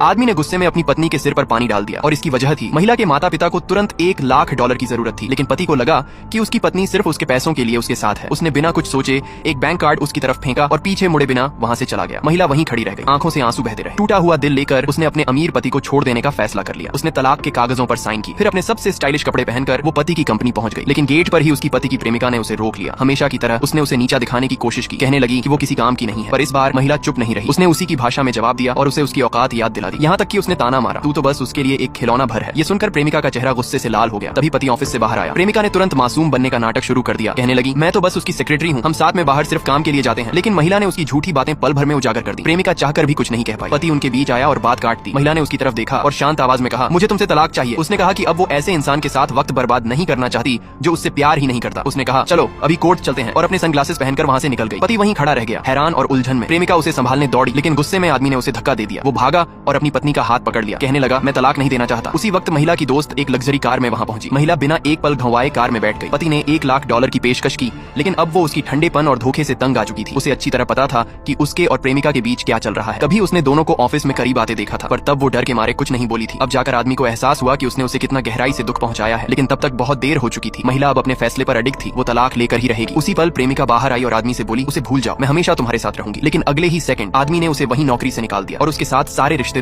आदमी ने गुस्से में अपनी पत्नी के सिर पर पानी डाल दिया और इसकी वजह थी महिला के माता पिता को तुरंत $1,00,000 की जरूरत थी, लेकिन पति को लगा कि उसकी पत्नी सिर्फ उसके पैसों के लिए उसके साथ है। उसने बिना कुछ सोचे एक बैंक कार्ड उसकी तरफ फेंका और पीछे मुड़े बिना वहाँ से चला गया। महिला वहीं खड़ी रह गई, आंखों से आंसू बहते रहे। टूटा हुआ दिल लेकर उसने अपने अमीर पति को छोड़ देने का फैसला कर लिया। उसने तलाक के कागजों पर साइन की, फिर अपने सबसे स्टाइलिश कपड़े पहनकर वो पति की कंपनी पहुंच गई। लेकिन गेट पर ही उसकी पति की प्रेमिका ने उसे रोक लिया। हमेशा की तरह उसने उसे नीचा दिखाने की कोशिश की, कहने लगी कि वो किसी काम की नहीं है। पर इस बार महिला चुप नहीं रही। उसने उसी की भाषा में जवाब दिया और उसे उसकी औकात याद दिला दी। यहाँ तक कि उसने ताना मारा, तू तो बस उसके लिए एक खिलौना भर है। ये सुनकर प्रेमिका का चेहरा गुस्से से लाल हो गया। तभी पति ऑफिस से बाहर आया। प्रेमिका ने तुरंत मासूम बनने का नाटक शुरू कर दिया, कहने लगी मैं तो बस उसकी सेक्रेटरी हूँ, हम साथ में बाहर सिर्फ काम के लिए जाते हैं। लेकिन महिला ने उसकी झूठी बातें पल भर में उजागर कर दी। प्रेमिका चाहकर भी कुछ नहीं कह पाई। पति उनके बीच आया और बात काट दी। महिला ने उसकी तरफ देखा और शांत आवाज में कहा, मुझे तुमसे तलाक चाहिए। उसने कहा कि अब वो ऐसे इंसान के साथ वक्त बर्बाद नहीं करना चाहती जो उससे प्यार ही नहीं करता। उसने कहा चलो अभी कोर्ट चलते हैं और अपने सनग्लासेस पहनकर वहाँ से निकल गई। पति वहीं खड़ा रह गया, हैरान और उलझन में। प्रेमिका उसे संभालने दौड़ी, लेकिन गुस्से में आदमी ने उसे धक्का दे दिया। वो भागा और अपनी पत्नी का हाथ पकड़ लिया, कहने लगा मैं तलाक नहीं देना चाहता। उसी वक्त महिला की दोस्त एक लग्जरी कार में वहाँ पहुंची। महिला बिना एक पल घंवाए कार में बैठ गई। पति ने $1,00,000 की पेशकश की, लेकिन अब वो उसकी ठंडेपन और धोखे से तंग आ चुकी थी। उसे अच्छी तरह पता था कि उसके और प्रेमिका के बीच क्या चल रहा है। कभी उसने दोनों को ऑफिस में करीब आते देखा था, पर तब वो डर के मारे कुछ नहीं बोली थी। अब जाकर आदमी को एहसास हुआ कि उसने उसे कितना गहराई से दुख पहुंचाया है, लेकिन तब तक बहुत देर हो चुकी थी। महिला अब अपने फैसले पर अडिग थी, वो तलाक लेकर ही रहेगी। उसी पल प्रेमिका बाहर आई और आदमी से बोली, उसे भूल जाओ, मैं हमेशा तुम्हारे साथ रहूंगी। लेकिन अगले ही सेकंड आदमी ने उसे वही नौकरी से निकाल दिया और उसके साथ सारे रिश्ते